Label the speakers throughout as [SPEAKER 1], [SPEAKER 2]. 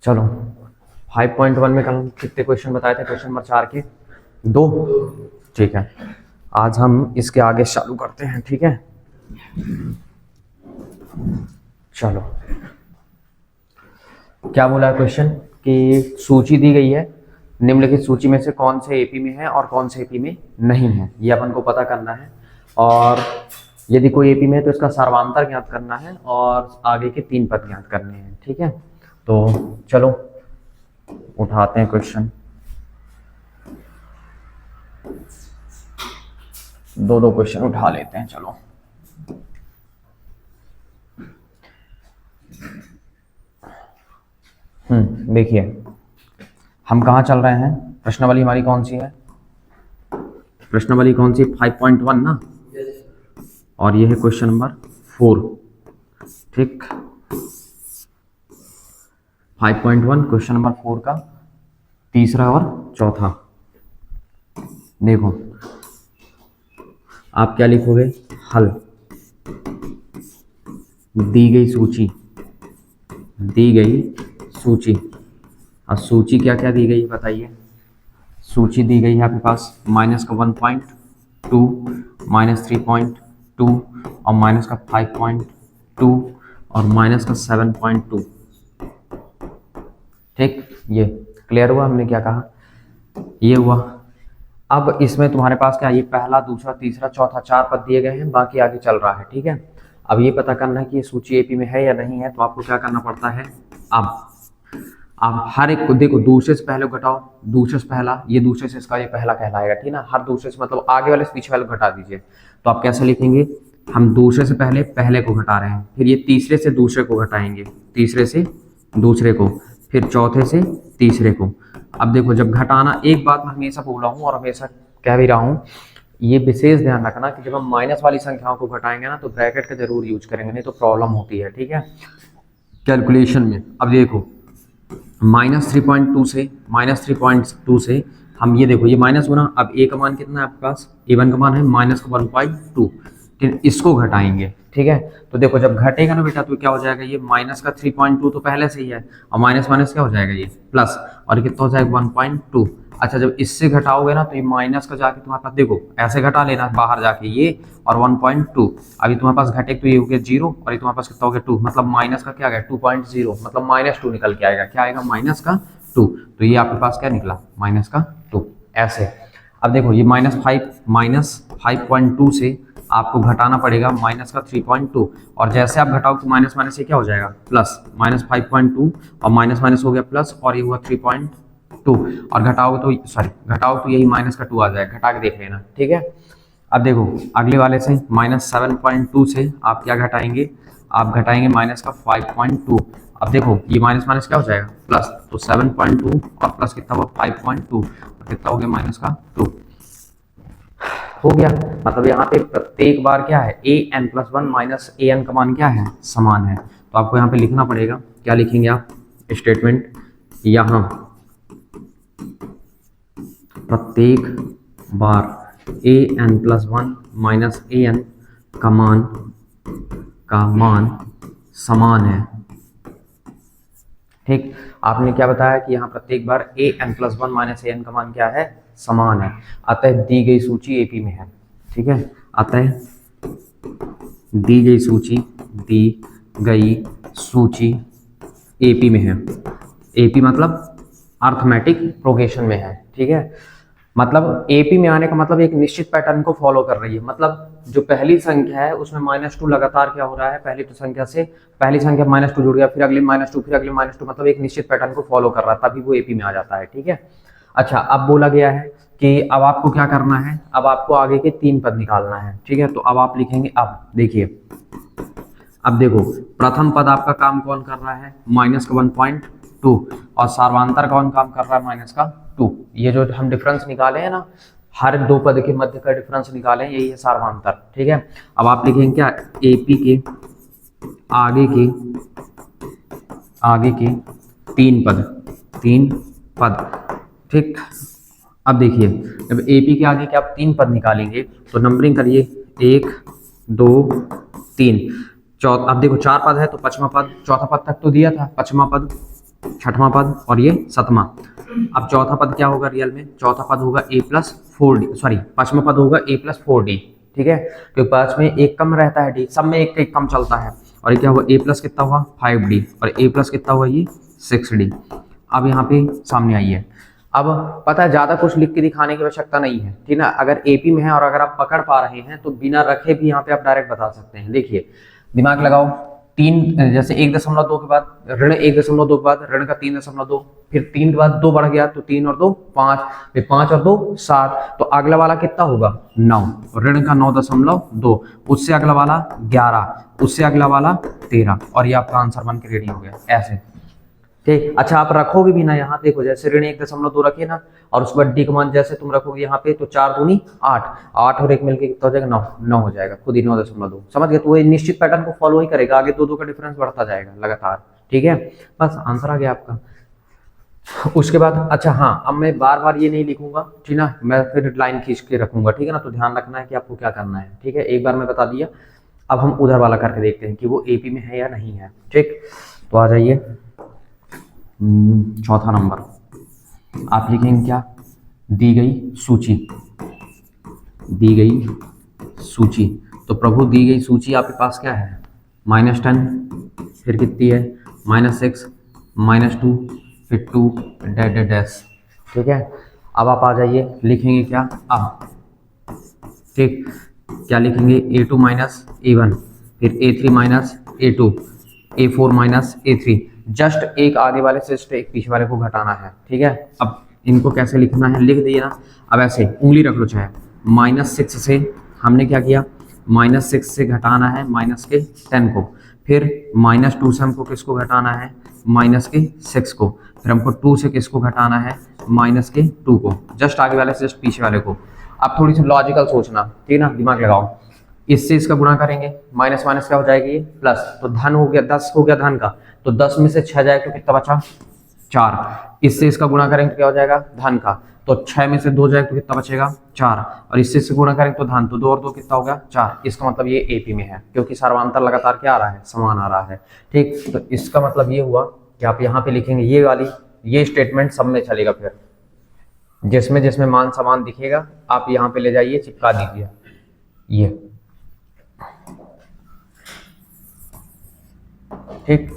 [SPEAKER 1] चलो 5.1 में कल हम कितने क्वेश्चन बताए थे? क्वेश्चन नंबर 4 के 2। ठीक है, आज हम इसके आगे चालू करते हैं। ठीक है, चलो क्या बोला है क्वेश्चन कि सूची दी गई है, निम्नलिखित सूची में से कौन से एपी में है और कौन से एपी में नहीं है, ये अपन को पता करना है। और यदि कोई एपी में है तो इसका सर्वांतर ज्ञात करना है और आगे के 3 पद ज्ञात करने हैं। ठीक है, तो चलो उठाते हैं क्वेश्चन। दो क्वेश्चन उठा लेते हैं। चलो देखिए हम कहाँ चल रहे हैं। प्रश्नावली हमारी कौन सी है? प्रश्नावली कौन सी? 5.1 ना। और ये है क्वेश्चन नंबर 4। ठीक, 5.1 क्वेश्चन नंबर 4 का तीसरा और चौथा। देखो आप क्या लिखोगे? हल। दी गई सूची, दी गई सूची। और सूची क्या क्या दी गई है बताइए? सूची दी गई है आपके पास माइनस का 1.2, माइनस 3.2 और माइनस का 5.2 और माइनस का 7.2। ठीक, ये क्लियर हुआ? हमने क्या कहा, ये हुआ। अब इसमें तुम्हारे पास क्या, ये पहला, दूसरा, तीसरा, चौथा 4 पद दिए गए हैं, बाकी आगे चल रहा है। ठीक है, अब ये पता करना है कि ये सूची एपी में है या नहीं है, तो आपको क्या करना पड़ता है। अब आप हर एक को देखो, दूसरे से पहले घटाओ, दूसरे से पहला, ये दूसरे से इसका ये पहला कहलाएगा। ठीक है ना, हर दूसरे से मतलब आगे वाले से पीछे वाले को घटा दीजिए। तो आप कैसे लिखेंगे? हम दूसरे से पहले पहले को घटा रहे हैं, फिर ये तीसरे से दूसरे को घटाएंगे, तीसरे से दूसरे को, फिर चौथे से तीसरे को। अब देखो, जब घटाना, एक बात मैं हमेशा बोल रहा हूँ और हमेशा कह भी रहा हूँ, ये विशेष ध्यान रखना कि जब हम माइनस वाली संख्याओं को घटाएंगे ना, तो ब्रैकेट का जरूर यूज करेंगे, नहीं तो प्रॉब्लम होती है। ठीक है, कैलकुलेशन में। अब देखो -3.2 से हम ये देखो, ये माइनस होना। अब ए का मान कितना है आपके पास? A1 का मान है माइनस का 1.2। ठीक, इसको घटाएंगे। ठीक है, तो देखो जब घटेगा ना बेटा, तो क्या हो जाएगा? ये माइनस का 3.2 तो पहले से ही है, और माइनस माइनस क्या हो जाएगा? ये प्लस, और कितना हो जाएगा? 1.2। अच्छा, जब इससे घटाओगे ना, तो ये माइनस का जाके तुम्हारे पास, देखो ऐसे घटा लेना बाहर जाके ये, और 1.2। अभी तुम्हारे पास घटे तो ये हो गया 0, और ये तुम्हारे पास कितना हो गया? 2। मतलब माइनस का क्या आ गया? 2.0, मतलब -2 निकल के आएगा। क्या आएगा? -2। तो ये आपके पास क्या निकला? -2 ऐसे। अब देखो ये -5.2 से आपको घटाना पड़ेगा -3.2, और जैसे आप घटाओ तो माइनस माइनस ये क्या हो जाएगा? प्लस। -5.2 और माइनस माइनस हो गया प्लस, और ये हुआ 3.2, और घटाओ तो घटाओ तो यही -2 आ जाएगा। घटा के देख लेना। ठीक है, अब देखो अगले वाले से -7.2 से आप क्या घटाएंगे? आप घटाएंगे -5.2। अब देखो ये माइनस माइनस क्या हो जाएगा? प्लस। तो 7.2 और प्लस कितना हुआ? 5.2, और कितना हो गया? -2 हो गया। मतलब यहाँ पे प्रत्येक बार क्या है? an+1 माइनस an का मान क्या है? समान है। तो आपको यहाँ पे लिखना पड़ेगा, क्या लिखेंगे आप? स्टेटमेंट, यहाँ प्रत्येक बार an+1 माइनस an का मान समान है। ठीक, आपने क्या बताया कि यहाँ प्रत्येक बार an+1 माइनस an का मान क्या है? समान है। अतः दी गई सूची एपी में है। ठीक है, अतः दी गई सूची एपी में है। एपी मतलब अर्थमेटिक प्रोग्रेशन में है। ठीक है, मतलब एपी में आने का मतलब एक निश्चित पैटर्न को फॉलो कर रही है। मतलब जो पहली संख्या है उसमें -2 लगातार क्या हो रहा है? पहली संख्या से पहली संख्या -2 जुड़ गया, फिर अगली -2, फिर अगली -2, मतलब एक निश्चित पैटर्न को फॉलो कर रहा है, तभी वो एपी में आ जाता है। ठीक है, अच्छा अब बोला गया है कि अब आपको क्या करना है? अब आपको आगे के 3 पद निकालना है। ठीक है, तो अब आप लिखेंगे, अब देखिए, अब देखो प्रथम पद आपका काम कौन कर रहा है? -1.2, और सार्वांतर कौन काम कर रहा है? -2। ये जो हम डिफरेंस निकाले हैं ना, हर 2 पद के मध्य का डिफरेंस निकाले हैं, यही है सार्वांतर। ठीक है, अब आप लिखेंगे क्या? एपी के आगे के 3 पद। ठीक, अब देखिए जब एपी के आगे के आप 3 पद निकालेंगे तो नंबरिंग करिए, 1 2 3। अब देखो 4 पद है तो 5वां पद, चौथा पद तक तो दिया था, 5वां पद छठवां पद और ये सतवां। अब चौथा पद क्या होगा रियल में? चौथा पद होगा a प्लस 4d, सॉरी पांचवा पद होगा a प्लस 4d। ठीक है, क्योंकि पांच में एक कम रहता है d, सब में एक कम चलता है। और ये क्या हुआ? a प्लस कितना हुआ? 5d और a प्लस कितना हुआ? ये 6d। अब यहाँ पे सामने आई है। अब पता है ज्यादा कुछ लिख के दिखाने की आवश्यकता नहीं है, ठीक ना। अगर एपी में है और अगर आप पकड़ पा रहे हैं तो बिना रखे भी यहाँ पे आप डायरेक्ट बता सकते हैं। देखिए दिमाग लगाओ, तीन जैसे 1.2 के बाद ऋण 1.2 के बाद ऋण का 3.2, फिर 3 के बाद 2 बढ़ गया तो 3 और 2 5, फिर 5 और 2 7, तो अगला वाला कितना होगा? 9, ऋण का 9.2, उससे अगला वाला 11, उससे अगला वाला 13, और ये आपका आंसर बन के रेडी हो गया ऐसे। ठीक, अच्छा आप रखोगे भी ना यहाँ, देखो जैसे ऋण 1.2 रखे ना, और उसके बाद डी का मान जैसे तुम रखोगे यहाँ पे, तो 4 दूनी 8, 8 और 1 मिलके कितना हो जाएगा? 9, 9 हो जाएगा खुद ही 9.2। समझ गए? तो वो निश्चित पैटर्न को फॉलो ही करेगा, आगे 2 का डिफरेंस बढ़ता जाएगा लगातार। ठीक है, बस आंसर आ गया आपका। उसके बाद अच्छा हाँ, अब मैं बार बार ये नहीं लिखूंगा, ठीक ना, मैं फिर लाइन खींच के रखूंगा, ठीक है ना। तो ध्यान रखना है कि आपको क्या करना है, ठीक है। एक बार मैं बता दिया, अब हम उधर वाला करके देखते हैं कि वो एपी में है या नहीं है। ठीक, तो आ जाइए चौथा नंबर। आप लिखेंगे क्या? दी गई सूची, दी गई सूची। तो प्रभु दी गई सूची आपके पास क्या है? -10, फिर कितनी है? -6, -2, फिर 2 डैश। ठीक है, अब आप आ जाइए, लिखेंगे क्या अब? ठीक, क्या लिखेंगे? A2 माइनस A1, फिर A3 minus A2, A4 minus A3। Just एक आगे वाले से जस्ट एक पीछे वाले को घटाना है। ठीक है, अब इनको कैसे लिखना है लिख दिए ना। अब ऐसे उंगली रख लो चाहे, -6 से हमने क्या किया? -6 से घटाना है -10 को, फिर -2 से हमको किसको घटाना है? -6 को, फिर हमको 2 से किसको घटाना है? -2 को, जस्ट आगे वाले से जस्ट पीछे वाले को। अब थोड़ी सी लॉजिकल सोचना, ठीक है ना, दिमाग लगाओ। इससे इसका गुणा करेंगे, माइनस माइनस क्या हो जाएगी? ये प्लस, तो धन हो गया, 10 हो गया धन का, तो 10 में से 6 जाए तो कितना बचा? 4। इससे इसका गुणा करेंगे तो क्या हो जाएगा? धन का, तो 6 में से 2 जाए तो कितना बचेगा? 4, और इससे गुणा करेंगे तो धन, तो 2 और 2 कितना हो गया? 4। इसका मतलब ये एपी में है, क्योंकि सर्वांतर लगातार क्या आ रहा है? समान आ रहा है। ठीक, तो इसका मतलब ये हुआ कि आप यहाँ पे लिखेंगे ये वाली, ये स्टेटमेंट सब में चलेगा। फिर जिसमें जिसमें मान समान दिखेगा आप यहाँ पे ले जाइए, चिपका दीजिए ये। ठीक,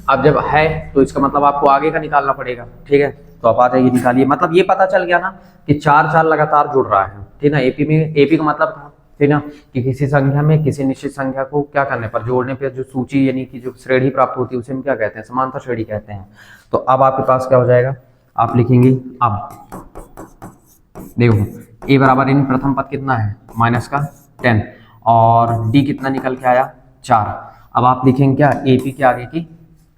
[SPEAKER 1] अब जब है तो इसका मतलब आपको आगे का निकालना पड़ेगा। ठीक है, तो आप आ जाइए, निकालिए। मतलब ये पता चल गया ना कि 4 लगातार जुड़ रहा है। ठीक ना, एपी में, एपी का मतलब था, ठीक ना, कि किसी संख्या में किसी निश्चित संख्या को क्या करने पर, जोड़ने पर जो सूची यानी कि जो श्रेणी प्राप्त होती है उसे हम क्या कहते हैं? समांतर श्रेणी कहते हैं। तो अब आपके पास क्या हो जाएगा? आप लिखेंगे अब देखो, ए बराबर इन प्रथम पद कितना है? -10, और डी कितना निकल के आया? 4। अब आप लिखेंगे क्या? एपी के आगे की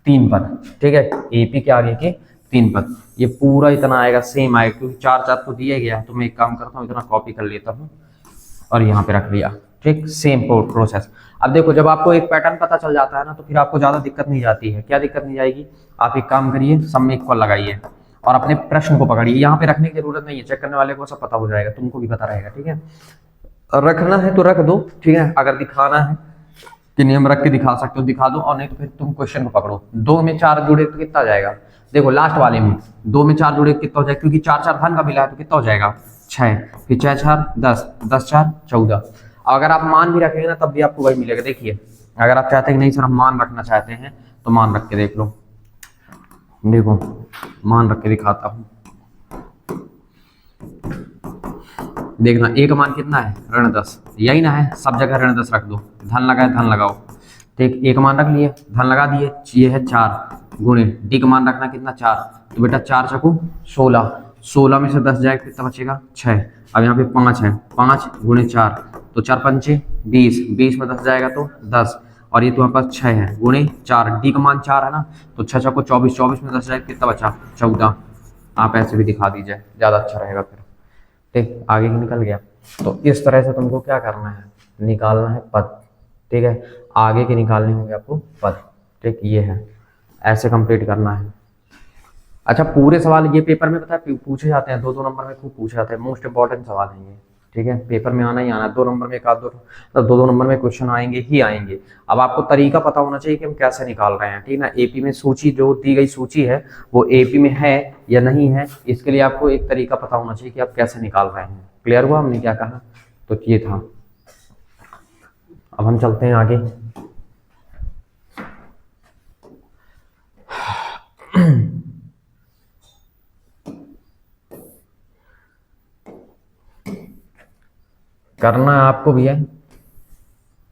[SPEAKER 1] 3 पद। ठीक है, एपी के आगे के 3 पद, ये पूरा इतना आएगा, सेम आएगा, क्योंकि 4 तो दिया गया है। तो मैं एक काम करता हूँ, इतना कॉपी कर लेता हूँ और यहाँ पे रख लिया। ठीक, सेम प्रोसेस। अब देखो, जब आपको एक पैटर्न पता चल जाता है ना, तो फिर आपको ज्यादा दिक्कत नहीं जाती है। क्या दिक्कत नहीं जाएगी? आप एक काम करिए, सब में इक्वल लगाइए और अपने प्रश्न को पकड़िए। यहाँ पे रखने की जरूरत नहीं है, चेक करने वाले को सब पता हो जाएगा, तुमको भी पता रहेगा। ठीक है, रखना है तो रख दो, ठीक है। अगर दिखाना है कि नियम रख के दिखा सकते हो, दिखा दो, और नहीं तो फिर तुम क्वेश्चन को पकड़ो। 2 में 4 जुड़े तो कितना जाएगा? देखो लास्ट वाले में 2 में 4 जुड़े कितना हो जाएगा? क्योंकि 4 धन का मिला है, तो कितना हो जाएगा? 6, फिर 6 4 10, 10 4 14। अगर आप मान भी रखेंगे ना, तब भी आपको वही मिलेगा। देखिए, अगर आप चाहते हैं कि नहीं सर हम मान रखना चाहते हैं, तो मान रख के देख लो। देखो, मान रख के दिखाता हूं, देखना। ए का मान कितना है? -10, यही ना है, सब जगह -10 रख दो। धन लगाए, धन लगाओ। ठीक, ए का मान रख लिए, धन लगा दिए, ये है 4 गुणे डी का मान रखना कितना? 4। तो बेटा 4 चकू 16, 16 में से 10 जाएगा कितना बचेगा? 6। अब यहाँ पे 5 है, 5 गुणे 4, तो 4 पंचे 20, 20 में 10 जाएगा तो 10, और ये तुम्हारे पास 6 है गुणे 4, डी का मान 4 है ना, तो 6 चकू 24, 24 में 10 जाएगा कितना बचा? 14। आप ऐसे भी दिखा दीजिए, ज़्यादा अच्छा रहेगा फिर। ठीक, आगे ही निकल गया। तो इस तरह से तुमको क्या करना है? निकालना है पद। ठीक है, आगे के निकालने होंगे आपको पद। ठीक, ये है, ऐसे कंप्लीट करना है। अच्छा, पूरे सवाल ये पेपर में पता है पूछे जाते हैं, 2-2 नंबर में खूब पूछे जाते हैं, मोस्ट इंपॉर्टेंट सवाल है ये। ठीक है, पेपर में आना ही आना, 2 नंबर में एक आध दो, तो 2 नंबर में क्वेश्चन आएंगे ही आएंगे। अब आपको तरीका पता होना चाहिए कि हम कैसे निकाल रहे हैं, ठीक ना। एपी में सूची जो दी गई सूची है वो एपी में है या नहीं है, इसके लिए आपको एक तरीका पता होना चाहिए कि आप कैसे निकाल रहे हैं। क्लियर हुआ हमने क्या कहा, तो ये था। अब हम चलते हैं आगे। करना आपको भी है,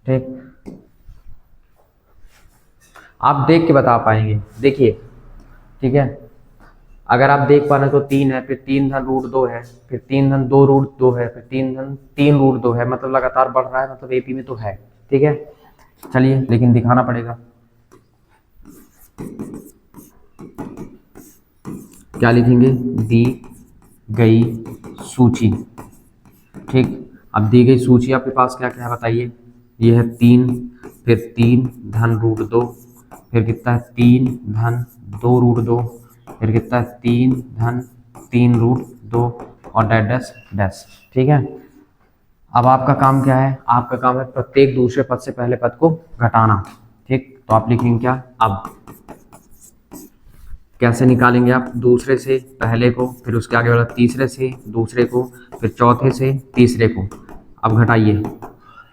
[SPEAKER 1] ठीक। आप देख के बता पाएंगे, देखिए, ठीक है। अगर आप देख पा रहे हैं तो 3 है, फिर 3 धन रूट 2 है, फिर 3 धन 2 रूट 2 है, फिर 3 धन 3 रूट 2 है, मतलब लगातार बढ़ रहा है, मतलब एपी में तो है, ठीक है। चलिए, लेकिन दिखाना पड़ेगा। क्या लिखेंगे, दी गई सूची, ठीक। अब दी गई सूची आपके पास क्या क्या है बताइए। ये है 3, फिर 3 धन रूट 2, फिर कितना है 3 धन 2 रूट 2, फिर कितना है 3 धन 3 रूट 2 और डैश डैश डैश, ठीक है। अब आपका काम क्या है, आपका काम है प्रत्येक दूसरे पद से पहले पद को घटाना, ठीक। तो आप लिखेंगे क्या, अब कैसे निकालेंगे आप, दूसरे से पहले को, फिर उसके आगे वाला तीसरे से दूसरे को, फिर चौथे से तीसरे को। अब घटाइए,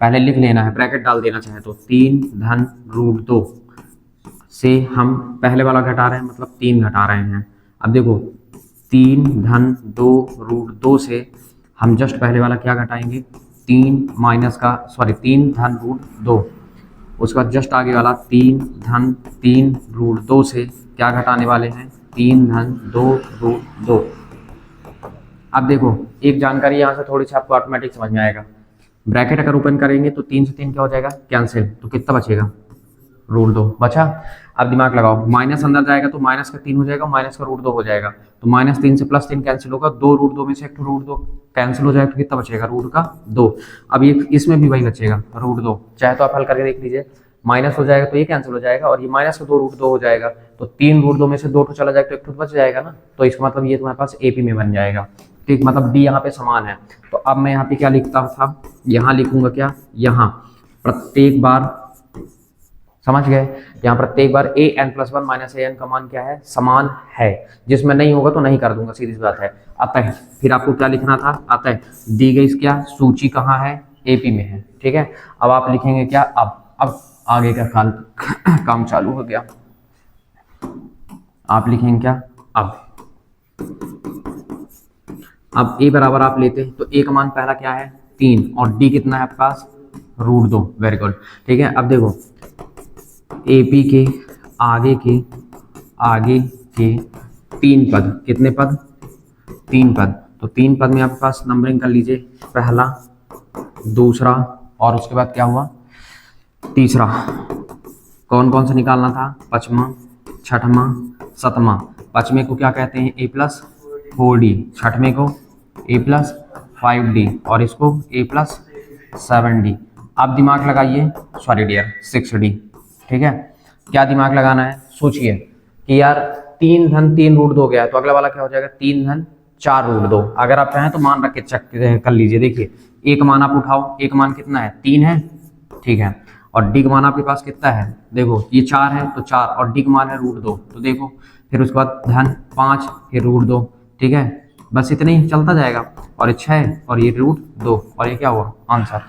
[SPEAKER 1] पहले लिख लेना है, ब्रैकेट डाल देना चाहे तो। 3 धन रूट 2 से हम पहले वाला घटा रहे हैं, मतलब 3 घटा रहे हैं। अब देखो 3 धन 2 रूट 2 से हम जस्ट पहले वाला क्या घटाएंगे, 3 धन रूट 2। उसके बाद जस्ट आगे वाला 3 धन 3 रूट 2 से क्या घटाने वाले हैं, 3 धन 2 रूट 2। अब देखो एक जानकारी यहाँ से थोड़ी सी आपको ऑटोमेटिक समझ में आएगा। ब्रैकेट अगर ओपन करेंगे तो 3 से 3 क्या हो जाएगा, कैंसिल, तो कितना बचेगा, रूट 2 बचा। अब दिमाग लगाओ, माइनस अंदर जाएगा तो माइनस का 3 हो जाएगा, माइनस का रूट 2 हो जाएगा, तो -3 से +3 कैंसिल होगा, 2 रूट 2 में से एक रूट 2 कैंसिल हो जाएगा, तो कितना बचेगा, रूट का 2। अब ये इसमें भी वही बचेगा, रूट 2। चाहे तो आप हल करके देख लीजिए, माइनस हो जाएगा तो ये कैंसिल हो जाएगा, और ये माइनस का 2 रूट 2 हो जाएगा, तो 3 रूट 2 में से 2 तो चला जाएगा, तो 1 तो बच जाएगा ना। तो इसका मतलब ये तुम्हारे पास एपी में बन जाएगा, ठीक। मतलब डी यहाँ पे समान है। तो अब मैं यहाँ पे क्या लिखता था, यहाँ लिखूंगा क्या, यहाँ प्रत्येक बार, समझ गए, यहाँ प्रत्येक बार an+1 -an का मान क्या है, समान है। जिसमें नहीं होगा तो नहीं कर दूंगा, सीधी सी बात है। अतः फिर आपको क्या लिखना था, अतः दी गई क्या सूची कहाँ है, एपी में है, ठीक है। अब आप लिखेंगे क्या, अब आगे का काम चालू हो गया। आप लिखेंगे क्या, अब ए बराबर आप लेते हैं तो ए का मान पहला क्या है, 3, और डी कितना है आपके पास, रूट 2। वेरी गुड, ठीक है। अब देखो एपी के आगे के 3 पद, कितने पद, 3 पद। तो 3 पद में आपके पास नंबरिंग कर लीजिए, पहला, दूसरा, और उसके बाद क्या हुआ, तीसरा। कौन कौन सा निकालना था, 5वां, 6वां, 7वां। 5वें को क्या कहते हैं, A+4D, 6वें को A+5D, और इसको A+7D। आप दिमाग लगाइए, सॉरी डियर, 6D, ठीक है। क्या दिमाग लगाना है, सोचिए कि यार 3 धन 3 रूट 2 गया है, तो अगला वाला क्या हो जाएगा, 3 धन 4 रूट 2। अगर आप चाहें तो मान रख के चेक कर लीजिए, देखिए एक मान आप उठाओ, एक मान कितना है, 3 है, ठीक है। और डी का मान आपके पास कितना है, देखो ये 4 है तो 4, और डी का मान है रूट 2, तो देखो फिर उसके बाद धन 5, फिर रूट 2, ठीक है। बस इतने ही चलता जाएगा, और 6 और ये रूट 2, और ये क्या हुआ, आंसर।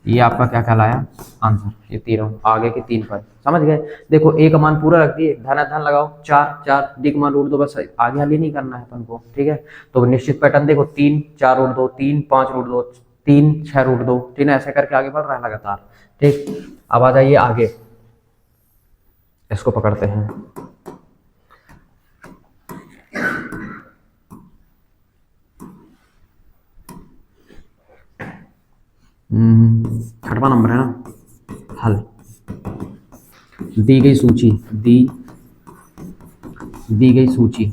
[SPEAKER 1] ये आपका क्या कहलाया, आंसर। ये तीनों आगे के 3 पद, समझ गए। देखो ए का मान पूरा रख दिए, धन धन लगाओ, 4, डी का मान रूट 2, बस आगे हाली नहीं करना है अपन को, ठीक है। तो निश्चित पैटर्न देखो, 3 4 रूट 2, 3 5 रूट 2, 3 6 रूट 2, ठीक है। ऐसे करके आगे बढ़ रहा है लगातार, ठीक। अब आ जाइए आगे, इसको पकड़ते हैं। छठवां नंबर है ना, हल। दी गई सूची, दी गई सूची,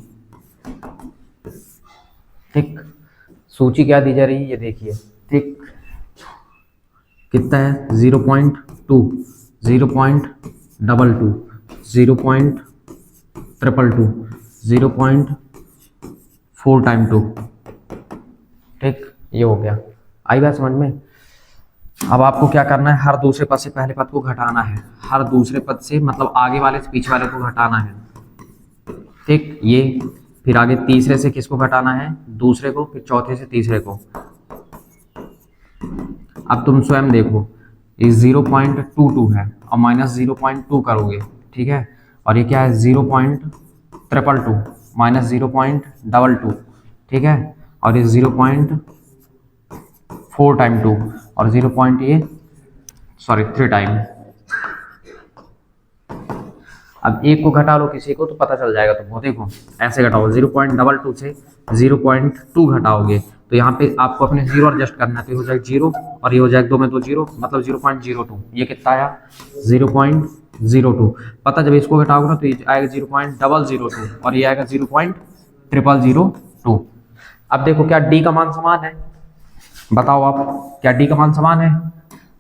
[SPEAKER 1] ठीक। सूची क्या दी जा रही है, ये देखिए, ठीक। कितना है, 0.2, 0.22, 0.222, 0.4 टाइम 2, ठीक। ये हो गया। आई बात समझ में। अब आपको क्या करना है, हर दूसरे पद से पहले पद को घटाना है, हर दूसरे पद से मतलब आगे वाले से पीछे वाले को घटाना है, ठीक। ये फिर आगे तीसरे से किसको घटाना है, दूसरे को, फिर चौथे से तीसरे को। अब तुम स्वयं देखो, ये 0.22 है और -0.2 करोगे, ठीक है। और ये क्या है, 0.222 माइनस 0.22, ठीक है। और ये 0.4 टाइम 2 और 3 टाइम। अब एक को घटा लो किसी को तो पता चल जाएगा तुमको। देखो ऐसे घटाओ, 0.22 से 0.2 घटाओगे तो यहाँ पे आपको अपने 0 एडजस्ट करना है, तो हो जाएगा 0 और ये हो जाएगा 2 में 2 0, मतलब 0.02। ये कितना आया, 0.02। पता जब इसको घटाओगे ना तो ये आएगा 0.002 और ये आएगा 0.0002। अब देखो क्या डी का मान समान है, बताओ आप, क्या डी का मान समान है,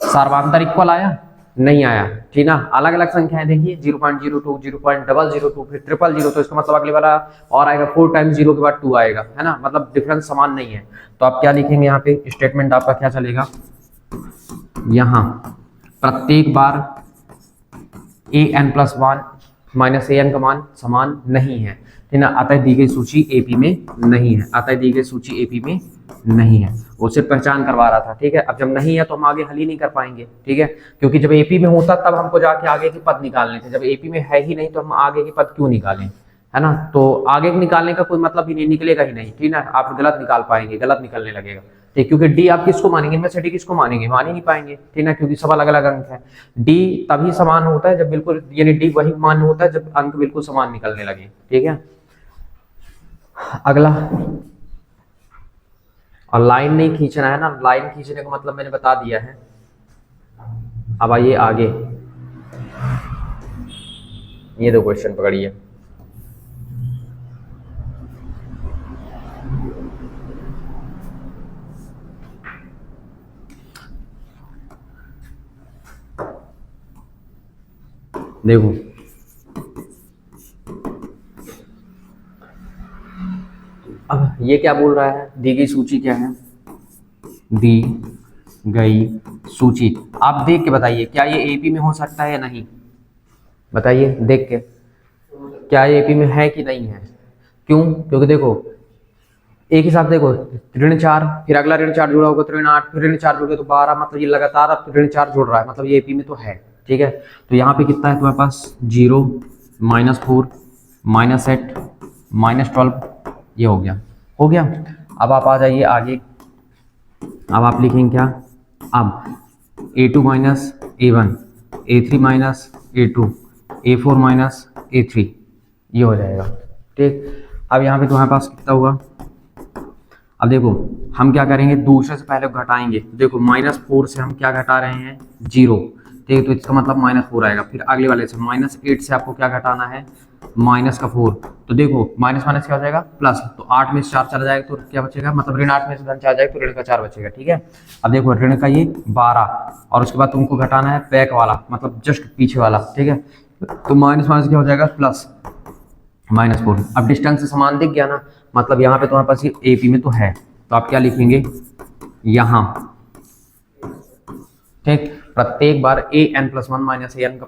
[SPEAKER 1] सर्वांतर इक्वल आया, नहीं आया, ठीक ना। अलग अलग संख्याएं देखिए, 0.02, 0.002, फिर 000, तो इसका मतलब अगले वाला और आएगा 4 टाइम्स 0 के बाद 2 आएगा, है ना, मतलब डिफरेंस समान नहीं है। तो आप क्या लिखेंगे यहाँ पे, स्टेटमेंट आपका क्या चलेगा, यहाँ प्रत्येक बार an+1 माइनस an का मान समान नहीं है, ठीक ना। अतः दी गई सूची एपी में नहीं है, अतः दी गई सूची एपी में नहीं है, वो सिर्फ पहचान करवा रहा था, ठीक है। अब जब नहीं है तो हम आगे हल ही नहीं कर पाएंगे, ठीक है, क्योंकि जब एपी में होता तब हमको जाके आगे के पद निकालने थे, जब एपी में है ही नहीं तो हम आगे के पद क्यों निकालें, है ना। तो आगे निकालने का कोई मतलब ही नहीं, निकलेगा ही नहीं, ठीक ना। आप गलत निकाल पाएंगे, गलत निकलने लगेगा, ठीक, क्योंकि डी आप किसको मानेंगे, इनमें से डी किसको मानेंगे, मान ही नहीं पाएंगे, ठीक ना, क्योंकि सब अलग अलग अंक है। डी तभी समान होता है जब बिल्कुल, यानी डी वही मान होता है जब अंक बिल्कुल समान निकलने लगे, ठीक है। अगला, और लाइन नहीं खींचना है ना, लाइन खींचने का मतलब मैंने बता दिया है। अब आइए आगे, ये दो क्वेश्चन पकड़िए। देखो अब ये क्या बोल रहा है, दी गई सूची क्या है, दी गई सूची। आप देख के बताइए क्या ये एपी में हो सकता है या नहीं, बताइए देख के, क्या ये एपी में है कि नहीं है। क्यों, क्योंकि देखो एक ही साथ देखो, ऋण 4 फिर अगला ऋण 4 जुड़ा होगा तो ऋण 8, फिर ऋण 4 जुड़ गया तो 12, मतलब ये लगातार अब ऋण 4 जुड़ रहा है, मतलब ये एपी में तो है, ठीक है। तो यहाँ पे कितना है तुम्हारे पास, 0 -4 -8 -12, ये हो गया, हो गया। अब आप आ जाइए आगे, अब आप लिखेंगे क्या, अब a2 - a1 a3 - a2 a4 - a3, ये हो जाएगा, ठीक। अब यहाँ पे तुम्हारे पास कितना हुआ, अब देखो हम क्या करेंगे, दूसरे से पहले घटाएंगे, देखो -4 से हम क्या घटा रहे हैं, 0, ठीक है, तो इसका मतलब -4 आएगा। फिर अगले वाले से -8 से आपको क्या घटाना है, -4, तो देखो माइनस माइनस क्या हो जाएगा, प्लस, तो 8 में से 4 चला जाएगा तो क्या बचेगा, मतलब ऋण 8 में से धन 4 जाएगा तो ऋण का 4 बचेगा, ठीक है। अब देखो ऋण का ये 12 और उसके बाद तुमको घटाना है बैक वाला, मतलब जस्ट पीछे वाला, ठीक है, तो माइनस माइनस क्या हो जाएगा, प्लस, -4। अब डिस्टेंस से समान दिख गया ना, मतलब यहाँ पे तुम्हारे पास ये एपी में तो है, तो आप क्या लिखेंगे यहाँ, ठीक, प्रत्येक बार an+1 माइनस an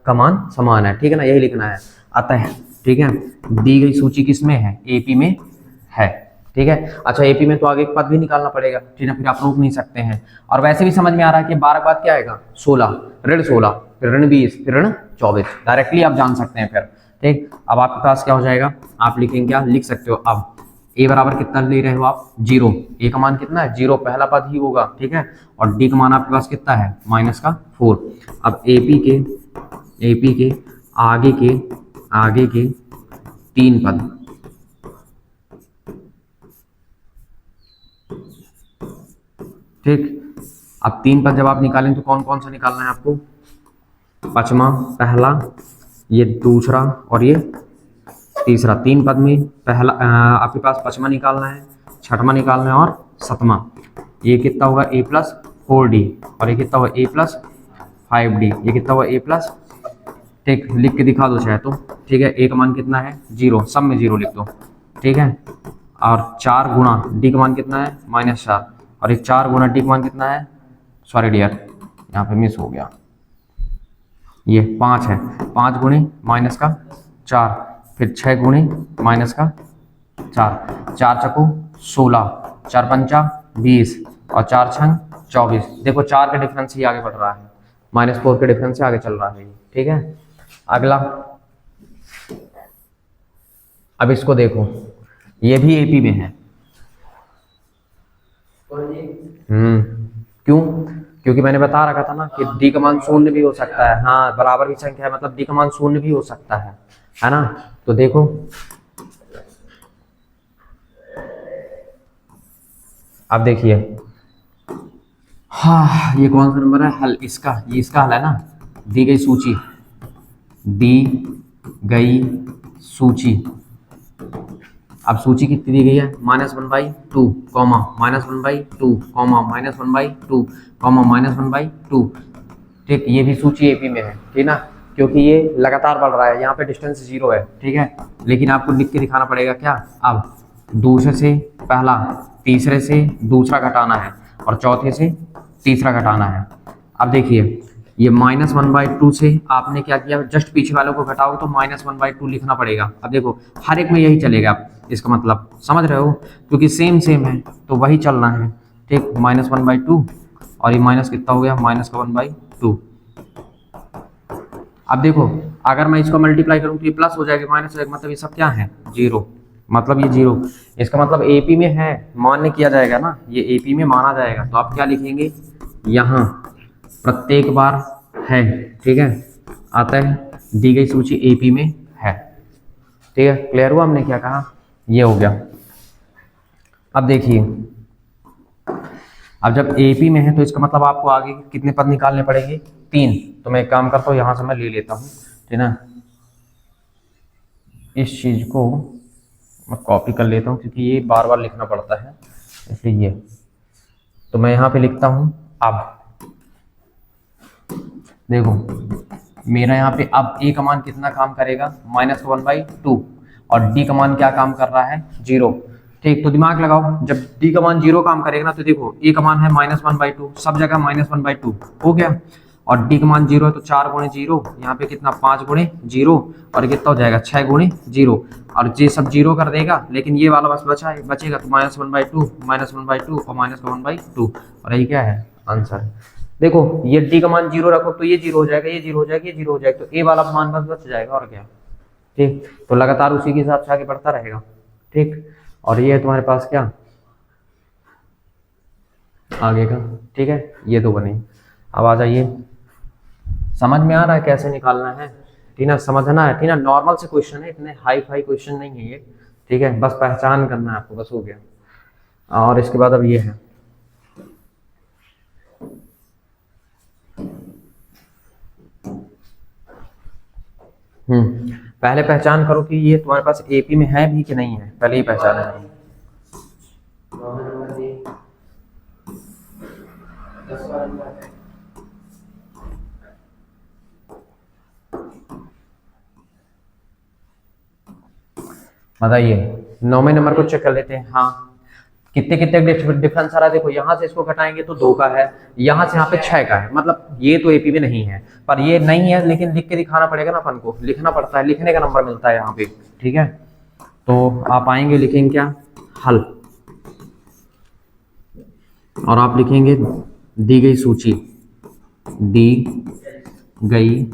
[SPEAKER 1] का मान समान है, ठीक है ना, यही लिखना है। अतः, ठीक है, दी गई सूची किसमें है, एपी में है, ठीक है। अच्छा एपी में तो आगे एक पद भी निकालना पड़ेगा, ठीक है, फिर आप रोक नहीं सकते हैं। और वैसे भी समझ में आ रहा है कि 12 के बाद क्या आएगा, 16, ऋण 16, फिर ऋण 20, फिर ऋण 24, डायरेक्टली आप जान सकते हैं फिर, ठीक। अब आपके पास क्या हो जाएगा, आप लिखेंगे क्या, लिख सकते हो, अब a बराबर कितना ले रहे हो आप, 0, a का मान कितना है, 0 पहला पद ही होगा, ठीक है, और d का मान आपके पास कितना है, -4। अब एपी के आगे के 3 पद, ठीक। अब 3 पद जब आप निकालें तो कौन कौन सा निकालना है आपको, पचमा पहला, ये दूसरा और ये तीसरा। 3 पद में पहला आपके पास पचमा निकालना है, छठवां निकालना है और सतमा। ये कितना होगा, a+4d और ये कितना होगा, a+5d, ये कितना होगा, a+, ठीक, लिख के दिखा दो चाहे तो, ठीक है। a का मान कितना है, 0, सब में 0 लिख दो, ठीक है। और 4 गुणा d का मान कितना है, -4, और ये 4 गुना डी का मान कितना है, सॉरी डियर यहाँ पे मिस हो गया, ये 5 है, 5 गुणे माइनस का 4, फिर 6 गुणे माइनस का 4, 4 चको 16, 4 पंचा 20 और 4 छंग 24। देखो 4 के डिफरेंस से ही आगे बढ़ रहा है, -4 के डिफरेंस से आगे चल रहा है, ठीक है। अगला, अब इसको देखो, ये भी एपी में है। क्यों? क्योंकि मैंने बता रखा था ना कि डी का मान शून्य भी हो सकता है। हाँ, बराबर की संख्या है मतलब डी का मान शून्य भी हो सकता है ना। तो देखो अब देखिए, हाँ ये कौन सा नंबर है, हल इसका, ये इसका हल है ना। दी गई सूची, दी गई सूची, अब सूची कितनी दी गई है, -1/2 कॉमा -1/2 कॉमा -1/2 कॉमा -1/2, ठीक। ये भी सूची एपी में है, ठीक ना, क्योंकि ये लगातार बढ़ रहा है, यहाँ पे डिस्टेंस 0 है, ठीक है। लेकिन आपको लिख के दिखाना पड़ेगा क्या, अब दूसरे से पहला, तीसरे से दूसरा घटाना है और चौथे से तीसरा घटाना है। अब देखिए ये -1/2 से आपने क्या किया, जस्ट पीछे वालों को घटाओ तो -1/2 लिखना पड़ेगा। अब देखो हर एक में यही चलेगा, इसका मतलब समझ रहे हो, क्योंकि सेम सेम है तो वही चलना है, ठीक। -1/2 और ये माइनस कितना हो गया, -1/2। अब देखो अगर मैं इसको मल्टीप्लाई करूँ तो ये प्लस हो जाएगा, माइनस हो जाएगा, मतलब ये सब क्या है, 0, मतलब ये 0। इसका मतलब एपी में है, मान्य किया जाएगा ना, ये एपी में माना जाएगा। तो आप क्या लिखेंगे, यहाँ प्रत्येक बार है, ठीक है, आता है दी गई सूची एपी में है, ठीक है। क्लियर हुआ हमने क्या कहा, ये हो गया। अब देखिए, अब जब एपी में है तो इसका मतलब आपको आगे कितने पद निकालने पड़ेंगे, 3। तो मैं एक काम करता हूँ, यहाँ से मैं ले लेता हूँ, ठीक ना, इस चीज को मैं कॉपी कर लेता हूँ क्योंकि ये बार बार लिखना पड़ता है, इसलिए ये, तो मैं यहाँ पे लिखता हूँ। अब देखो मेरा यहाँ पे अब ए का मान कितना काम करेगा, -1/2, और डी का मान क्या काम कर रहा है, 0, ठीक। तो दिमाग लगाओ, जब डी का मान 0 काम करेगा ना, तो देखो ए का मान है -1/2, सब जगह -1/2 हो गया, और डी का मान 0 है तो 4 गुणे 0, यहाँ पे कितना 5 गुणे 0, और कितना हो जाएगा 6 गुणे 0, और ये सब 0 कर देगा, लेकिन ये वाला बस बचेगा, तो -1/2 -1/2 और -1/2, और यही क्या है आंसर। देखो ये डी का मान 0 रखो तो ये 0 हो जाएगा, ये 0 हो जाएगा, ये 0 हो जाएगा, तो ए वाला मान बस बच जाएगा, और क्या, ठीक। तो लगातार उसी के हिसाब से आगे बढ़ता रहेगा, ठीक। और ये है तुम्हारे पास क्या आगे का, ठीक है, ये तो बने। अब आ जाइए, समझ में आ रहा है कैसे निकालना है, ठीक ना, समझना है, ठीक ना। नॉर्मल से क्वेश्चन है, इतने हाई फाई क्वेश्चन नहीं है ये, ठीक है, बस पहचान करना है आपको, बस हो गया। और इसके बाद अब ये है, पहले पहचान करो कि ये तुम्हारे पास एपी में है भी कि नहीं है, पहले ही पहचान करो। बताइए 9वें नंबर को चेक कर लेते हैं। हाँ, कितने कितने डिफरेंस आ रहा है, देखो यहाँ से इसको घटाएंगे तो 2 का है, यहाँ से यहाँ पे 6 का है, मतलब ये तो एपी में नहीं है, पर ये नहीं है, लेकिन लिख के दिखाना पड़ेगा ना, अपन को लिखना पड़ता है, लिखने का नंबर मिलता है यहाँ पे, ठीक है। तो आप आएंगे, लिखेंगे क्या, हल, और आप लिखेंगे दी गई सूची, दी गई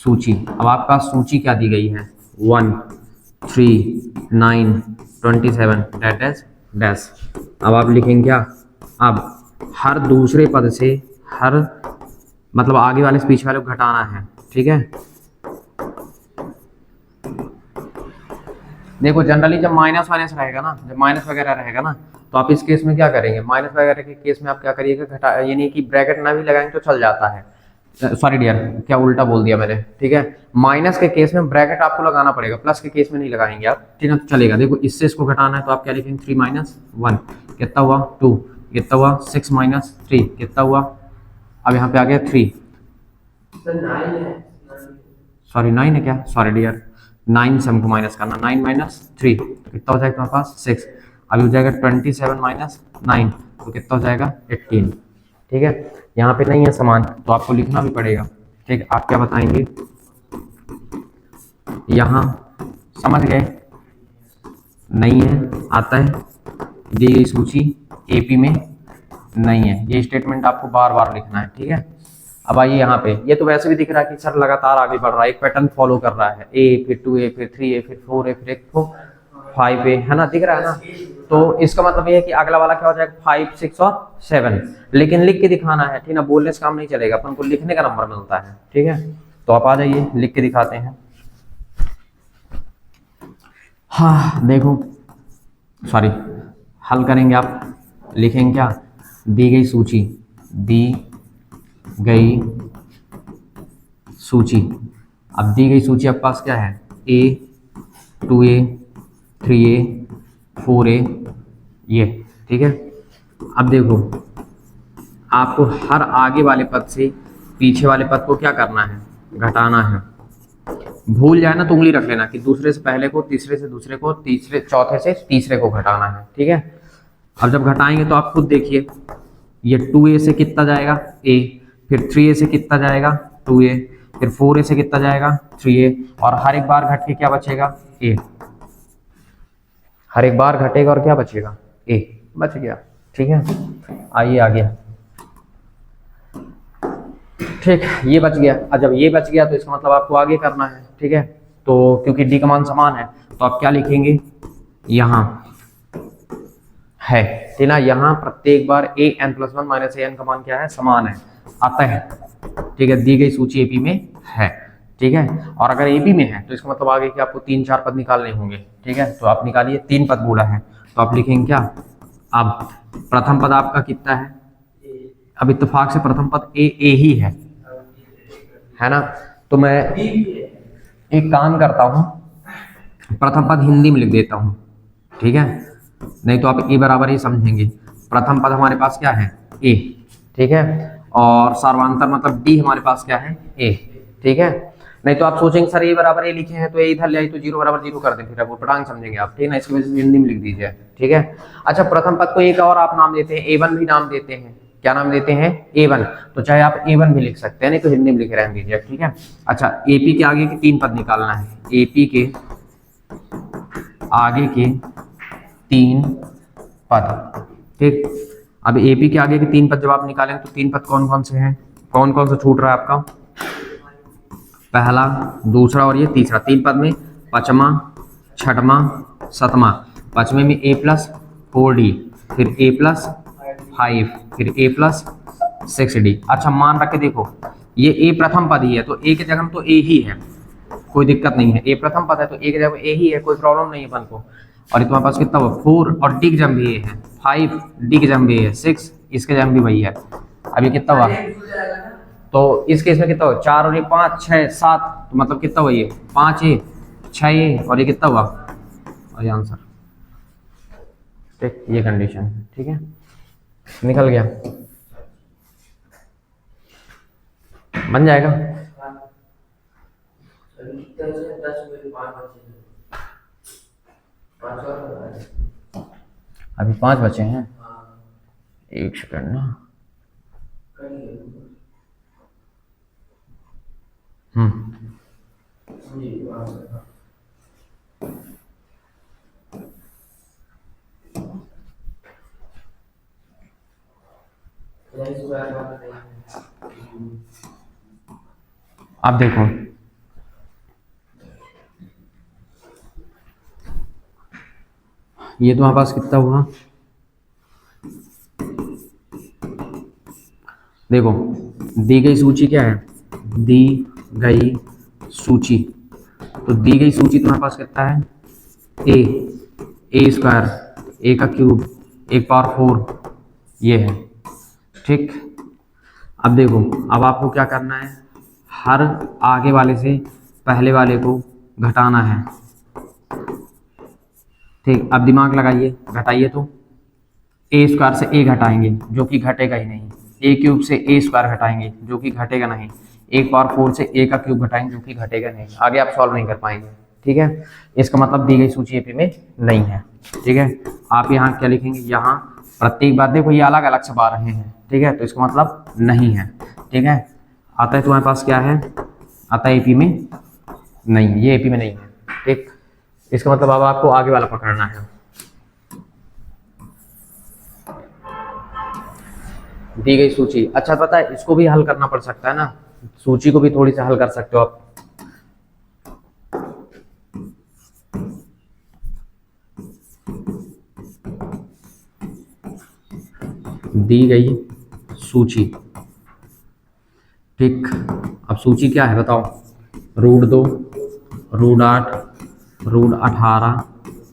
[SPEAKER 1] सूची। अब आपका सूची क्या दी गई है, 1 3 9 27 डैश। अब आप लिखेंगे क्या, अब हर दूसरे पद से हर मतलब आगे वाले से पीछे वाले को घटाना है, ठीक है। देखो जनरली जब माइनस वाइनस रहेगा ना, जब माइनस वगैरह रहेगा ना, तो आप इस केस में क्या करेंगे, माइनस वगैरह के केस में आप क्या करिएगा, घटा, यानी कि ब्रैकेट ना भी लगाएंगे तो चल जाता है, सॉरी डियर क्या उल्टा बोल दिया मैंने, ठीक है। माइनस के केस में ब्रैकेट आपको लगाना पड़ेगा, प्लस के केस में नहीं लगाएंगे आप, ठीक है, चलेगा। देखो इससे इसको घटाना है तो आप क्या लिखेंगे, 3 - 1 कितना हुआ, 2 कितना हुआ, 6 - 3 कितना हुआ, अब यहाँ पे आ गया 3, सॉरी 9 है क्या, सॉरी डियर 9 से हमको माइनस करना, 9 - 3 कितना हो जाएगा तुम्हारे पास 6। अभी हो जाएगा 27 माइनस 9, तो कितना हो जाएगा 18। ठीक है, यहाँ पे नहीं है समान तो आपको लिखना भी पड़ेगा। ठीक, आप क्या बताएंगे यहाँ, समझ गए? नहीं है, आता है, दी गई सूची एपी में नहीं है, ये स्टेटमेंट आपको बार बार लिखना है। ठीक है, अब आइए यहाँ पे, ये तो वैसे भी दिख रहा है कि सर लगातार आगे बढ़ रहा है, एक पैटर्न फॉलो कर रहा है, ए फिर 2a फिर 3a फिर 4a फिर 5a, है ना, दिख रहा है ना। तो इसका मतलब ये है कि अगला वाला क्या हो जाएगा 5, 6 और 7, लेकिन लिख के दिखाना है। ठीक है, बोलने से काम नहीं चलेगा, अपन को लिखने का नंबर मिलता है। ठीक है, तो आप आ जाइए लिख के दिखाते हैं। हाँ देखो, सॉरी, हल करेंगे आप, लिखेंगे क्या, दी गई सूची, दी गई सूची। अब दी गई सूची आपके पास क्या है, a 2a 3a 4a, ये। ठीक है, अब देखो आपको हर आगे वाले पद से पीछे वाले पद को क्या करना है, घटाना है। भूल जाए ना तो उंगली रख लेना कि दूसरे से पहले को, तीसरे से दूसरे को, तीसरे चौथे से तीसरे को घटाना है। ठीक है, अब जब घटाएंगे तो आप खुद देखिए, ये 2a से कितना जाएगा a, फिर 3a से कितना जाएगा 2a, फिर 4a से कितना जाएगा 3a, और हर एक बार घट के क्या बचेगा a, हर एक बार घटेगा और क्या बचेगा a, बच गया। ठीक है, आइए आगे। ठीक, ये बच गया। और जब ये बच गया तो इसका मतलब आपको आगे करना है। ठीक है, तो क्योंकि डी का मान समान है तो आप क्या लिखेंगे, यहाँ है, ठीक ना, यहाँ प्रत्येक बार a n + 1 - a n का मान क्या है, समान है, आता है। ठीक है, दी गई सूची एपी में है। ठीक है, और अगर एपी में है तो इसका मतलब आगे कि आपको 3-4 पद निकालने होंगे। ठीक है, तो आप निकालिए, 3 पद बोला है तो आप लिखेंगे क्या, अब प्रथम पद आपका कितना है, अब इत्तेफाक से प्रथम पद ए ही है ना, तो मैं एक काम करता हूँ, प्रथम पद हिंदी में लिख देता हूँ। ठीक है, नहीं तो आप ए बराबर ही समझेंगे। प्रथम पद हमारे पास क्या है, ए। ठीक है, और सार्वधातुक मतलब डी हमारे पास क्या है, ए। ठीक है, नहीं तो आप सोचेंगे सर ए बराबर ए लिखे हैं तो ए इधर ले आई तो 0 बराबर 0 कर दें, फिर वो पटांग समझेंगे आप। ठीक है ना, इसकी वजह से हिंदी में लिख दीजिए। ठीक है, अच्छा, प्रथम पद को एक और आप नाम देते हैं, A1 भी नाम देते हैं। क्या नाम देते हैं, A1, तो चाहे आप A1 भी लिख सकते हैं, नहीं तो हिंदी में लिखे रहने दीजिए। ठीक है, अच्छा, एपी के आगे के 3 पद निकालना है, एपी के आगे के 3 पद। ठीक, अब एपी के आगे के 3 पद जब आप निकालेंगे तो 3 पद कौन कौन से हैं, कौन कौन सा छूट रहा है आपका, पहला, दूसरा और ये तीसरा। 3 पद में पचमा, छठमा, सतमा। पचमे में a+4d, फिर a+5, फिर a+6d। अच्छा, मान रख के देखो, ये a प्रथम पद ही है तो a की जगह तो a ही है, कोई दिक्कत नहीं है। a प्रथम पद है तो a की जगह a ही है, कोई प्रॉब्लम नहीं है अपन को। और ये तुम्हारे पास कितना हुआ 4, और d की जगह भी a है 5, d की जगह भी a है 6, इसके जगह भी वही है। अब ये कितना हुआ, तो इस केस में कितना हुआ 4 और ये 5 6 7, तो मतलब कितना हुआ ये 5a 6a, और ये कितना हुआ, और ये आंसर। ठीक, ये कंडीशन है। ठीक है, निकल गया, बन जाएगा। अभी 5 बचे हैं, एक सेकंड ना। अब देखो, ये तुम्हारे पास कितना हुआ, देखो दी गई सूची क्या है, दी गई सूची, तो दी गई सूची तुम्हारे पास कितना है, a², a का क्यूब, a पावर 4, ये है। ठीक, अब देखो, अब आपको क्या करना है, हर आगे वाले से पहले वाले को घटाना है। ठीक, अब दिमाग लगाइए, घटाइए तो a² से a घटाएंगे जो कि घटेगा ही नहीं, a³ से a² घटाएंगे जो कि घटेगा नहीं, 1 पावर 4 से a का क्यूब घटाएंगे जो कि घटेगा नहीं। आगे आप सॉल्व नहीं कर पाएंगे। ठीक है। इसका मतलब दी गई सूची एपी में नहीं है, ठीक है। आप यहाँ क्या लिखेंगे, यहाँ प्रत्येक बार देखो ये अलग अलग सब आ रहे हैं, ठीक है, तो इसका मतलब नहीं है, ठीक है। आता है तुम्हारे पास क्या है, आता है एपी में नहीं, ये एपी में नहीं है, ठीक। इसका मतलब अब आपको आगे वाला पकड़ना है। दी गई सूची, अच्छा पता है इसको भी हल करना पड़ सकता है ना, सूची को भी थोड़ी सी हल कर सकते हो आप। दी गई सूची, ठीक। अब सूची क्या है बताओ, √2, √8, √18,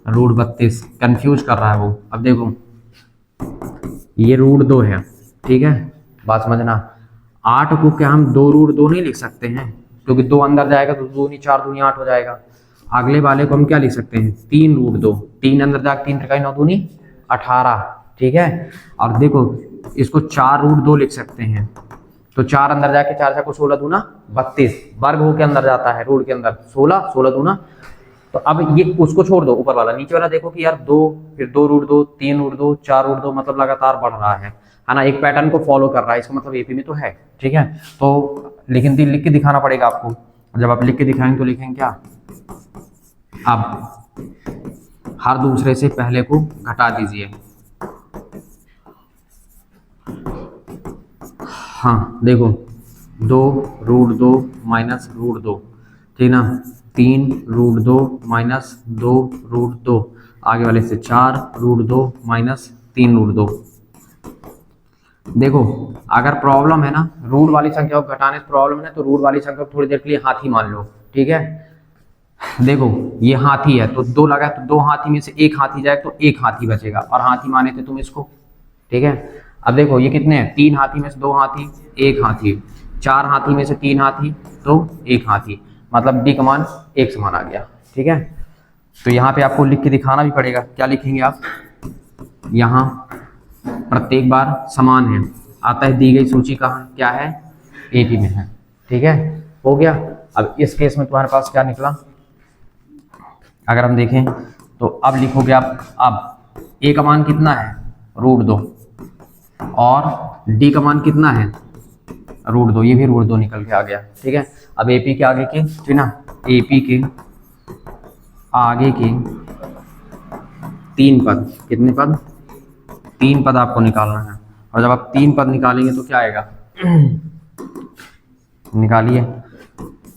[SPEAKER 1] √32, कंफ्यूज कर रहा है वो। अब देखो ये √2 है, ठीक है, बात समझना। 8 को क्या हम 2 √2 नहीं लिख सकते हैं, क्योंकि 2 अंदर जाएगा तो 2 नहीं 4 दूनी 8 हो जाएगा। अगले वाले को हम क्या लिख सकते हैं, 3 √2, 3 अंदर जाकर 3 त्रिकाई 9 दूनी 18, ठीक है। और देखो इसको 4 √2 लिख सकते हैं, तो 4 अंदर जाके 4 4 को 16 दूना 32, वर्ग हो के अंदर जाता है, रूट के अंदर 16, 16 दूना। तो अब ये उसको छोड़ दो, ऊपर वाला, नीचे वाला देखो कि यार 2, फिर 2 √2, 3 √2, 4 √2, मतलब लगातार बढ़ रहा है ना, एक पैटर्न को फॉलो कर रहा है, इसका मतलब एपी में तो है, ठीक है। तो लेकिन लिख के दिखाना पड़ेगा आपको, जब आप लिख के दिखाएंगे तो लिखेंगे क्या, अब हर दूसरे से पहले को घटा दीजिए। हाँ देखो 2 √2 माइनस √2, ठीक ना, 3 √2 माइनस 2 √2, आगे वाले से 4 √2 माइनस 3 √2। देखो अगर प्रॉब्लम है ना, रूट वाली संख्या को घटाने से प्रॉब्लम है, तो रूट वाली संख्या को थोड़ी देर के लिए हाथी मान लो, ठीक है। देखो ये हाथी है तो 2 लगा, तो 2 हाथी में से 1 हाथी जाए तो 1 हाथी बचेगा, और हाथी माने थे तुम इसको, ठीक है। अब देखो ये कितने हैं, 3 हाथी में से 2 हाथी 1 हाथी, 4 हाथी में से 3 हाथी तो 1 हाथी, मतलब डी का मान 1 समान आ गया, ठीक है। तो यहाँ पे आपको लिख के दिखाना भी पड़ेगा, क्या लिखेंगे आप, यहाँ प्रत्येक बार समान है, आता है दी गई सूची कहाँ क्या है, एपी में है, ठीक है, हो गया। अब इस केस में तुम्हारे पास क्या निकला, अगर हम देखें तो अब लिखोगे आप, अब ए का मान कितना है, √2, और डी का मान कितना है, √2, ये भी √2 निकल के आ गया, ठीक है। अब एपी के आगे के, ठीक ना, एपी के आगे के 3 पद, कितने पद, 3 पद आपको निकालना है, और जब आप 3 पद निकालेंगे तो क्या आएगा, निकालिए,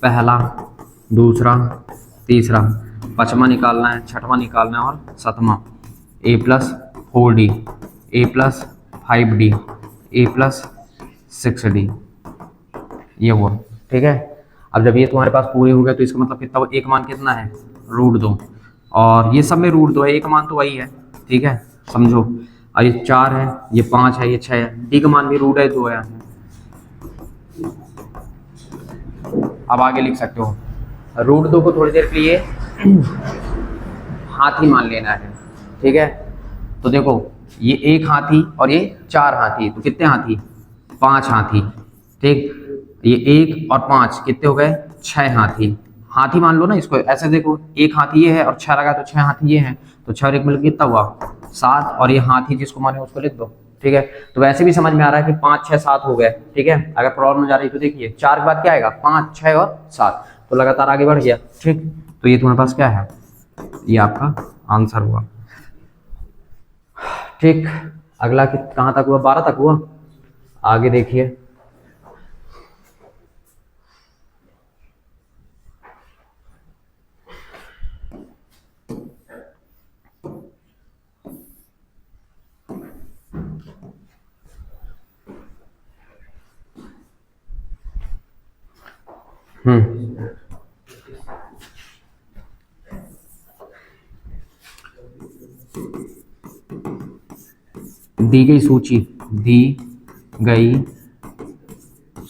[SPEAKER 1] पहला, दूसरा, तीसरा, 5वां निकालना है, 6वां निकालना है, और 7वां, a + 4d, a + 5d, a + 6d, ये हुआ, ठीक है। अब जब ये तुम्हारे पास पूरे हो गए तो इसका मतलब कितना, एक मान कितना है, √2, और ये सब में √2 है, एक मान तो वही है, ठीक है, समझो। और ये 4 है, ये 5 है, ये 6 है, डी का मान भी √2 है। अब आगे लिख सकते हो, √2 को थोड़ी देर के लिए हाथी मान लेना है, ठीक है। तो देखो ये 1 हाथी और ये 4 हाथी, तो कितने हाथी, 5 हाथी, ठीक। ये 1 और 5 कितने हो गए, 6 हाथी, हाथी मान लो ना इसको, ऐसे देखो 1 हाथी ये है और 6 लगा तो 6 हाथी ये हैं, तो 6 और 1 मिलकर कितना हुआ, 7, और ये हाथी जिसको माने उसको लिख दो, ठीक है। तो वैसे भी समझ में आ रहा है कि 5 6 7 हो गए, ठीक है। अगर प्रॉब्लम हो जा रही है तो देखिए 4 के बाद क्या आएगा, 5 6 और 7, तो लगातार आगे बढ़ गया, ठीक। तो ये तुम्हारे पास क्या है, ये आपका आंसर हुआ, ठीक। अगला कहाँ तक हुआ, 12 तक हुआ, आगे देखिए। दी गई सूची, दी गई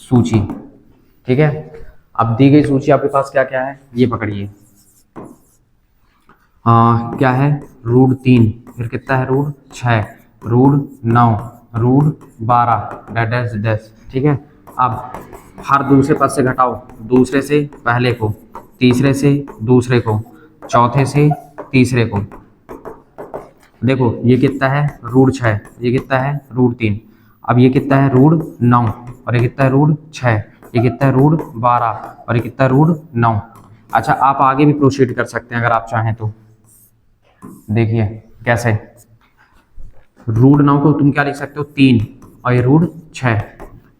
[SPEAKER 1] सूची, ठीक है। अब दी गई सूची आपके पास क्या क्या है, ये पकड़िए, क्या है, √3, फिर कितना है, √6, √9, √12 डैश डैश, ठीक है। अब हर दूसरे पद से घटाओ, दूसरे से पहले को, तीसरे से दूसरे को, चौथे से तीसरे को। देखो ये कितना है, √6, ये कितना है, √3। अब ये कितना है, √9, और ये कितना है, √6, ये कितना है, √12, और ये कितना है, √9। अच्छा आप आगे भी प्रोसीड कर सकते हैं अगर आप चाहें तो। देखिए कैसे, √9 को तुम क्या लिख सकते हो, 3, और ये √6।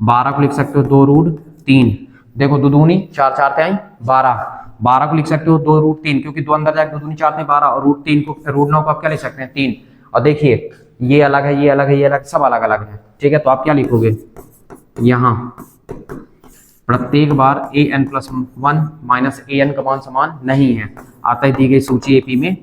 [SPEAKER 1] 12 को लिख सकते हो 2√3। देखो दो दूनी 4, 4 तिहाई 12। 12 को लिख सकते हो 2√3, क्योंकि दो अंदर जाके 2 दूनी 4 थे 12, और √3 को, √9 को आप क्या लिख सकते हैं, 3। और देखिए ये अलग है, ये अलग है, ये अलग, सब अलग अलग है, ठीक है। तो आप क्या लिखोगे यहाँ, प्रत्येक बार an+1 माइनस an का मान समान नहीं है, आता है दी गई सूची एपी में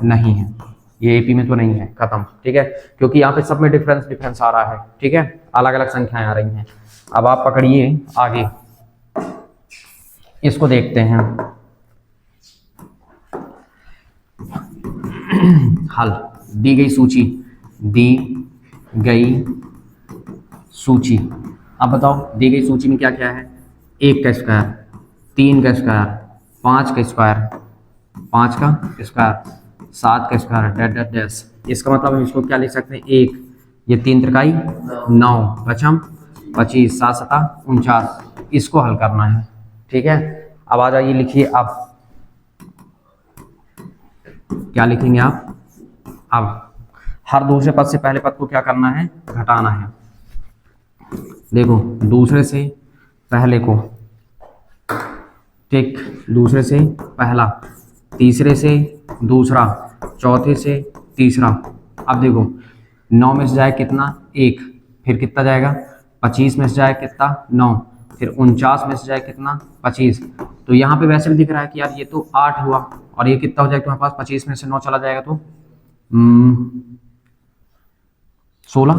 [SPEAKER 1] नहीं है, ये एपी में तो नहीं है, खत्म, ठीक है। क्योंकि यहाँ पे सब में डिफरेंस आ रहा है, ठीक है, अलग अलग संख्याएं आ रही हैं। अब आप पकड़िए आगे, इसको देखते हैं हल। दी गई सूची, दी गई सूची। अब बताओ दी गई सूची में क्या क्या है, 1 का स्क्वायर, 3 का स्क्वायर, 5 का स्क्वायर, 5 का स्क्वायर, 7 का स्क्वायर, डैश डैश डैश। इसका मतलब हम इसको क्या लिख सकते हैं, 1, ये 3 त्रिकाई 9, पचम 25, 7 सता 49। इसको हल करना है, ठीक है। अब आ जाइए लिखिए, आप क्या लिखेंगे आप, अब हर दूसरे पद से पहले पद को क्या करना है, घटाना है। देखो दूसरे से पहले को, ठीक, दूसरे से पहला, तीसरे से दूसरा, चौथे से तीसरा। अब देखो 9 में से जाए कितना, 1, फिर कितना जाएगा, 25 में से जाए कितना, 9, फिर 49 में से जाए कितना, 25। तो यहाँ पे वैसे भी दिख रहा है कि यार ये तो 8 हुआ, और ये कितना हो जाएगा तुम्हारे पास, 25 में से 9 चला जाएगा तो 16,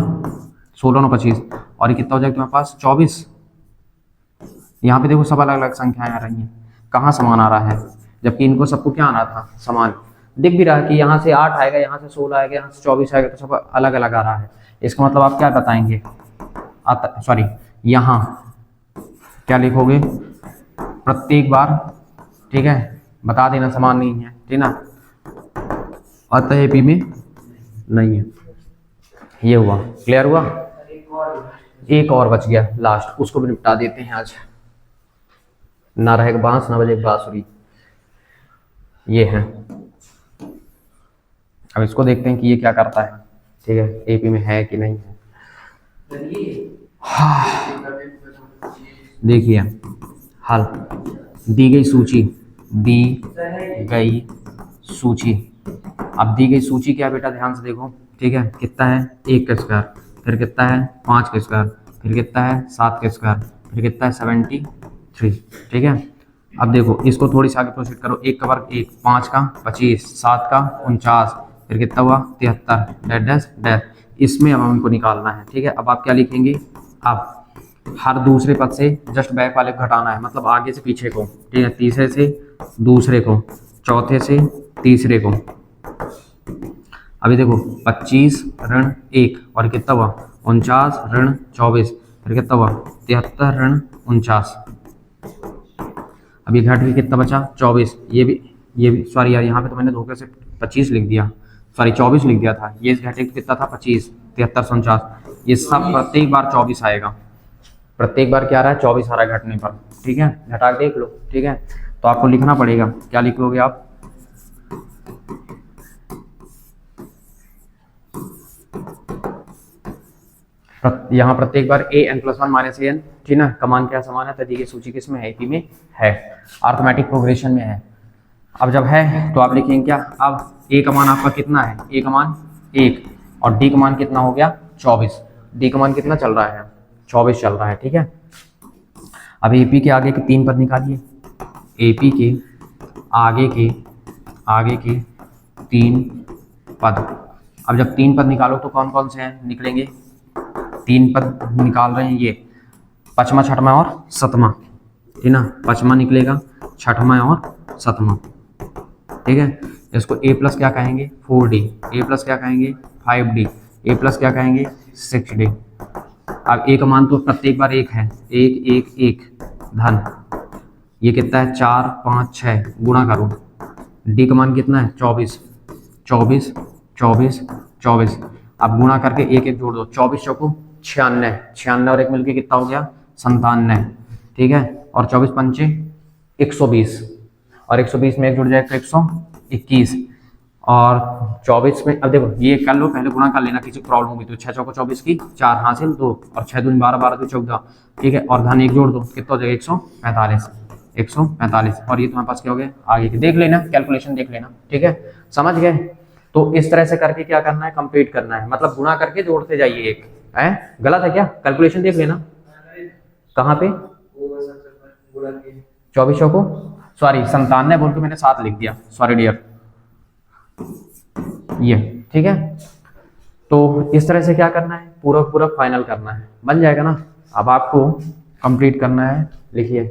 [SPEAKER 1] 16 9 25, और ये कितना हो जाएगा तुम्हारे पास, 24। यहाँ पे देखो सब अलग अलग संख्याएं आ रही हैं, कहाँ समान आ रहा है, जबकि इनको सबको क्या आना था, समान। दिख भी रहा है कि यहाँ से 8 आएगा, यहाँ से 16 आएगा, यहाँ से 24 आएगा, तो सब अलग अलग आ रहा है। इसका मतलब आप क्या बताएंगे, सॉरी यहाँ क्या लिखोगे, प्रत्येक बार, ठीक है, बता देना समान नहीं है, ठीक ना, अतः एपी में नहीं है। ये हुआ, क्लियर हुआ। एक और बच गया लास्ट, उसको भी निपटा देते हैं आज, ना रहेगा बांस ना बजेगा बांसुरी। ये है, अब इसको देखते हैं कि ये क्या करता है, ठीक है, एपी में है कि नहीं है। देखिए हल, दी गई सूची, दी गई सूची। अब दी गई सूची क्या बेटा, ध्यान से देखो, ठीक है, कितना है, 1 का स्क्वायर, फिर कितना है 5 का स्क्वायर, फिर कितना है 7 का स्क्वायर, फिर कितना है 73, ठीक है। अब देखो इसको थोड़ी सी आगे प्रोसीड करो, 1 का वर्ग 1, 5 का 25, 7 का 49, फिर कितना हुआ 73, डैश डैश डैश। इसमें अब हमको निकालना है, ठीक है। अब आप क्या लिखेंगे, अब हर दूसरे पद से जस्ट बैक वाले को घटाना है, मतलब आगे से पीछे को, ठीक है, तीसरे से दूसरे को, चौथे से तीसरे को। अभी देखो 25 ऋण 1, और कितना हुआ 49 ऋण 24, फिर कितना हुआ 73 ऋण 49। अभी घट के कितना बचा 24, ये भी सॉरी यार, यहाँ पे तो मैंने धोखे से 25 लिख दिया, सॉरी 24 लिख दिया था, ये घटे कितना था 25, 73 49। ये सब प्रत्येक बार 24 आएगा, प्रत्येक बार क्या आ रहा है 24 आ रहा है घटने पर, ठीक है, घटा के देख लो, ठीक है। तो आपको लिखना पड़ेगा, क्या लिखोगे आप, यहाँ प्रत्येक बार an+1 माइनस an, ठीक ना, का मान क्या समान है, तो दी गई सूची किसमें है, एपी में है, अर्थमेटिक प्रोग्रेशन में है। अब जब है तो आप लिखेंगे क्या, अब ए का मान आपका कितना है, ए का मान 1, और डी का मान कितना हो गया 24, डी का मान कितना चल रहा है 24 चल रहा है, ठीक है। अब एपी के आगे के 3 पद निकालिए, एपी के आगे के 3 पद। अब जब 3 पद निकालो तो कौन कौन से हैं निकलेंगे, 3 पद निकाल रहे हैं, ये 5वां 6वां और 7वां, ठीक ना, 5वां निकलेगा, 6वां और 7वां, ठीक है। इसको a प्लस क्या कहेंगे 4d, a प्लस क्या कहेंगे 5d, a प्लस क्या कहेंगे 6d। अब a का मान तो प्रत्येक बार 1 है, 1 1 1 धन, ये कितना है 4 5 6, गुणा करो, डी का मान कितना है 24, 24, 24, 24। अब गुणा करके एक एक जोड़ दो, 24 चौको 96, 96 और एक मिलके कितना हो गया 97, ठीक है। और 24 पंचे 120, और 120 में एक जुड़ जाएगा 121, और 24 में अब देखो ये कर लो, पहले गुणा कर लेना, किसी प्रॉब्लम होगी तो 6 चौको 24 की 4 हासिल 2, और 6 दूनी 12, 12 2 14, ठीक है। और धन एक जोड़ दो, कितना हो जाएगा 145, 145। और ये तुम्हारे पास क्या हो गया, आगे की देख लेना, कैलकुलेशन देख लेना, ठीक है, समझ गए। तो इस तरह से करके क्या करना है, कंप्लीट करना है, मतलब गुणा करके जोड़ते जाइए एक है। गलत है क्या, कैलकुलेशन देख लेना कहाँ पे, 24 को सॉरी 97 बोल के मैंने 7 लिख दिया, सॉरी डियर, ये ठीक है। तो इस तरह से क्या करना है, पूरा पूरा फाइनल करना है, बन जाएगा ना। अब आपको कंप्लीट करना है, लिखिए